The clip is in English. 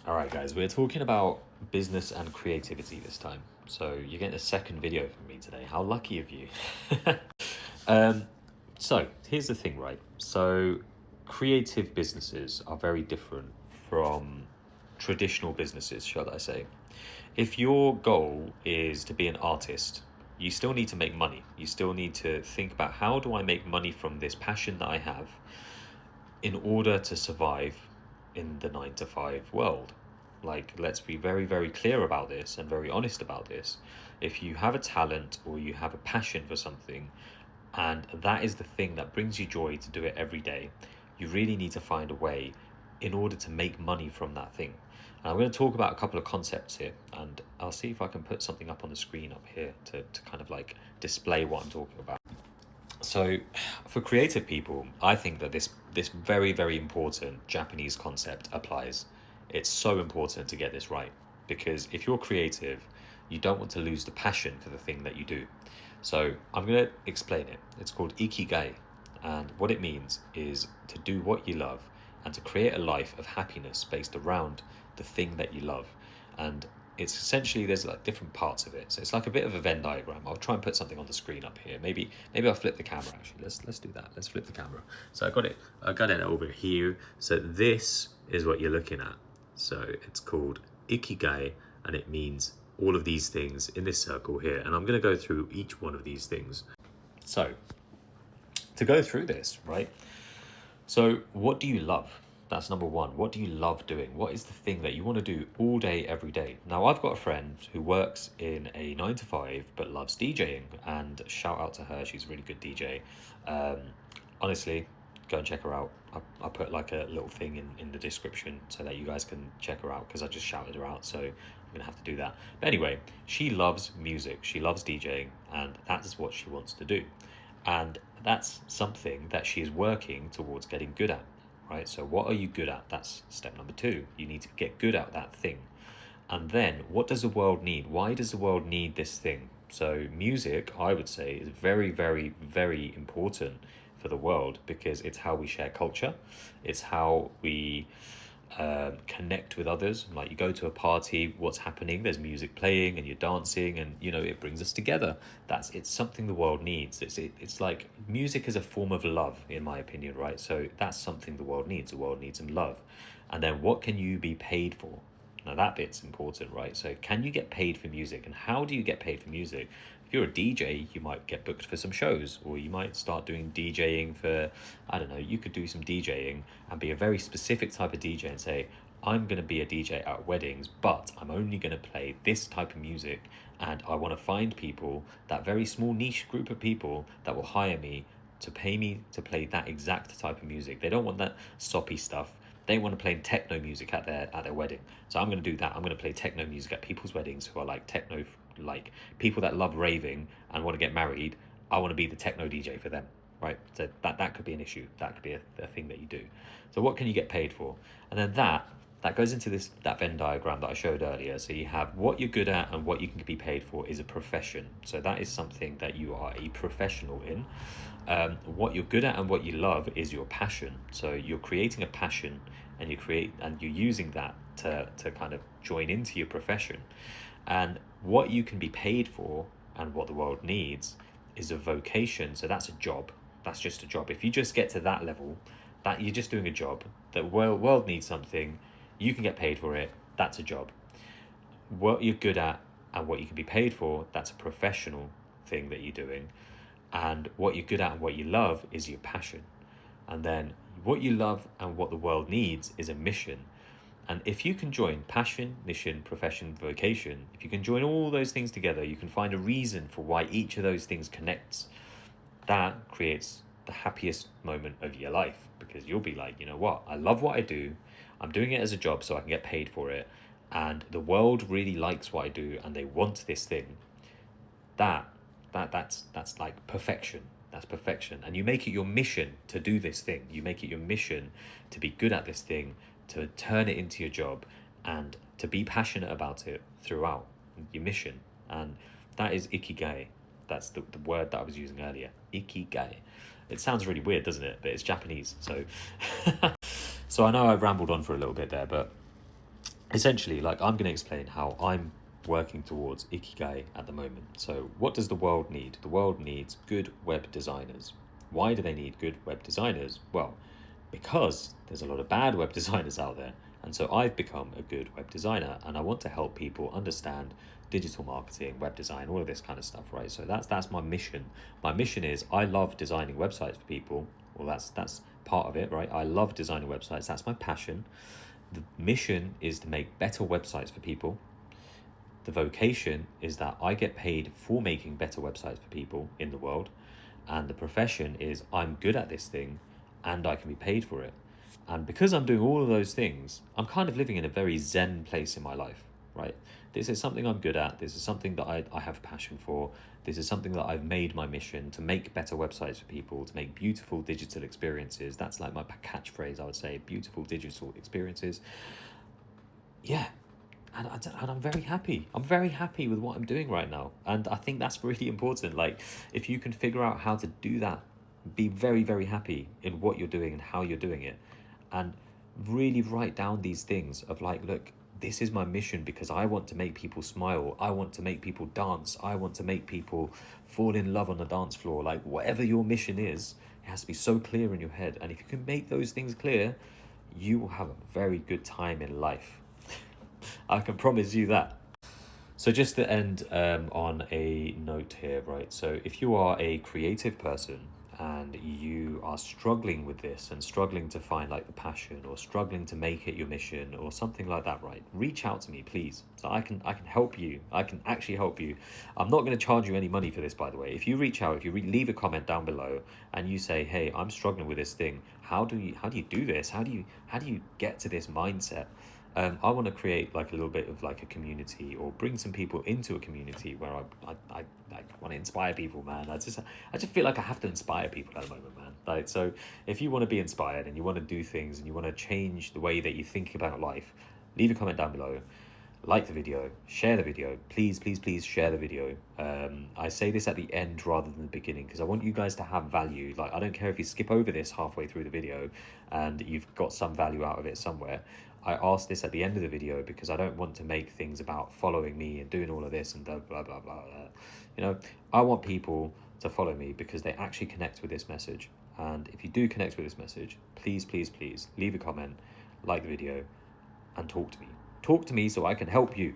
All right, guys, we're talking about business and creativity this time. So you're getting a second video from me today. How lucky of you. um, so here's the thing, right? So creative businesses are very different from traditional businesses, shall I say. If your goal is to be an artist, you still need to make money. You still need to think about how do I make money from this passion that I have in order to survive in the 9 to 5 world. Like, let's be very, very clear about this and very honest about this. If you have a talent or you have a passion for something, and that is the thing that brings you joy to do it every day, you really need to find a way in order to make money from that thing. And I'm going to talk about a couple of concepts here, and I'll see if I can put something up on the screen up here to kind of like display what I'm talking about. So, for creative people, I think that this very, very important Japanese concept applies. It's so important to get this right, because if you're creative, you don't want to lose the passion for the thing that you do. So I'm going to explain it. It's called Ikigai, and what it means is to do what you love and to create a life of happiness based around the thing that you love. And it's essentially, there's like different parts of it, so it's like a bit of a Venn diagram. I'll try and put something on the screen up here. Maybe I'll flip the camera. Actually, let's do that. Let's flip the camera. So I got it over here. So this is what you're looking at. So it's called Ikigai, and it means all of these things in this circle here, and I'm going to go through each one of these things. So to go through this, right, so what do you love? That's number one. What do you love doing? What is the thing that you want to do all day, every day? Now, I've got a friend who works in a 9 to 5 but loves DJing, and shout out to her. She's a really good DJ. Honestly, go and check her out. I put like a little thing in the description so that you guys can check her out, because I just shouted her out. So I'm going to have to do that. But anyway, she loves music. She loves DJing, and that is what she wants to do. And that's something that she is working towards getting good at. Right, so what are you good at? That's step number 2. You need to get good at that thing. And then what does the world need? Why does the world need this thing? So music, I would say, is very, very, very important for the world, because it's how we share culture. It's how we connect with others. Like, you go to a party, what's happening? There's music playing and you're dancing, and it brings us together. It's something the world needs. It's like music is a form of love, in my opinion, right? So that's something the world needs. The world needs some love. And then what can you be paid for? Now that bit's important, right? So can you get paid for music, and how do you get paid for music? If you're a DJ, you might get booked for some shows, or you might start doing DJing for, I don't know, you could do some DJing and be a very specific type of DJ and say, I'm going to be a DJ at weddings, but I'm only going to play this type of music, and I want to find people, that very small niche group of people that will hire me to pay me to play that exact type of music. They don't want that soppy stuff. They want to play techno music at their wedding. So I'm going to do that. I'm going to play techno music at people's weddings who are like techno, like people that love raving and want to get married. I want to be the techno DJ for them, right? So that could be an issue. That could be a thing that you do. So what can you get paid for? And then that goes into that Venn diagram that I showed earlier. So you have what you're good at and what you can be paid for is a profession. So that is something that you are a professional in. What you're good at and what you love is your passion. So you're creating a passion, and you're using that to kind of join into your profession. And what you can be paid for and what the world needs is a vocation. So that's a job. That's just a job. If you just get to that level, that you're just doing a job. The world needs something. You can get paid for it. That's a job. What you're good at and what you can be paid for, that's a professional thing that you're doing. And what you're good at and what you love is your passion. And then what you love and what the world needs is a mission. And if you can join passion, mission, profession, vocation, if you can join all those things together, you can find a reason for why each of those things connects. That creates the happiest moment of your life, because you'll be like, you know what? I love what I do. I'm doing it as a job so I can get paid for it. And the world really likes what I do, and they want this thing. That's like perfection. That's perfection. And you make it your mission to do this thing. You make it your mission to be good at this thing, to turn it into your job, and to be passionate about it throughout your mission. And that is Ikigai. That's the word that I was using earlier. Ikigai. It sounds really weird, doesn't it? But it's Japanese. So so I know I rambled on for a little bit there, but essentially, like, I'm going to explain how I'm working towards Ikigai at the moment. So, what does the world need? The world needs good web designers. Why do they need good web designers? Well, because there's a lot of bad web designers out there. And so I've become a good web designer, and I want to help people understand digital marketing, web design, all of this kind of stuff, right? So that's my mission. My mission is I love designing websites for people. Well, that's part of it, right? I love designing websites. That's my passion. The mission is to make better websites for people. The vocation is that I get paid for making better websites for people in the world. And the profession is I'm good at this thing and I can be paid for it. And because I'm doing all of those things, I'm kind of living in a very zen place in my life, right? This is something I'm good at. This is something that I have passion for. This is something that I've made my mission to make better websites for people, to make beautiful digital experiences. That's like my catchphrase, I would say, beautiful digital experiences. Yeah, and I'm very happy. I'm very happy with what I'm doing right now. And I think that's really important. Like, if you can figure out how to do that, be very, very happy in what you're doing and how you're doing it. And really write down these things of like, look, this is my mission because I want to make people smile. I want to make people dance. I want to make people fall in love on the dance floor. Like, whatever your mission is, it has to be so clear in your head. And if you can make those things clear, you will have a very good time in life. I can promise you that. So just to end on a note here, right? So if you are a creative person and you are struggling with this and struggling to find like the passion or struggling to make it your mission or something like that, right? Reach out to me, please. So I can help you. I can actually help you. I'm not going to charge you any money for this, by the way. If you reach out, if you leave a comment down below and you say, "Hey, I'm struggling with this thing. How do you do this? How do you get to this mindset?" I want to create like a little bit of like a community or bring some people into a community where I want to inspire people, man. I just feel like I have to inspire people at the moment, man. Like, so if you want to be inspired and you want to do things and you want to change the way that you think about life, leave a comment down below, like the video, share the video, please, please, please share the video. I say this at the end rather than the beginning because I want you guys to have value. Like, I don't care if you skip over this halfway through the video and you've got some value out of it somewhere. I ask this at the end of the video because I don't want to make things about following me and doing all of this and blah, blah, blah, blah, blah. You know, I want people to follow me because they actually connect with this message. And if you do connect with this message, please, please, please leave a comment, like the video, and talk to me. Talk to me so I can help you.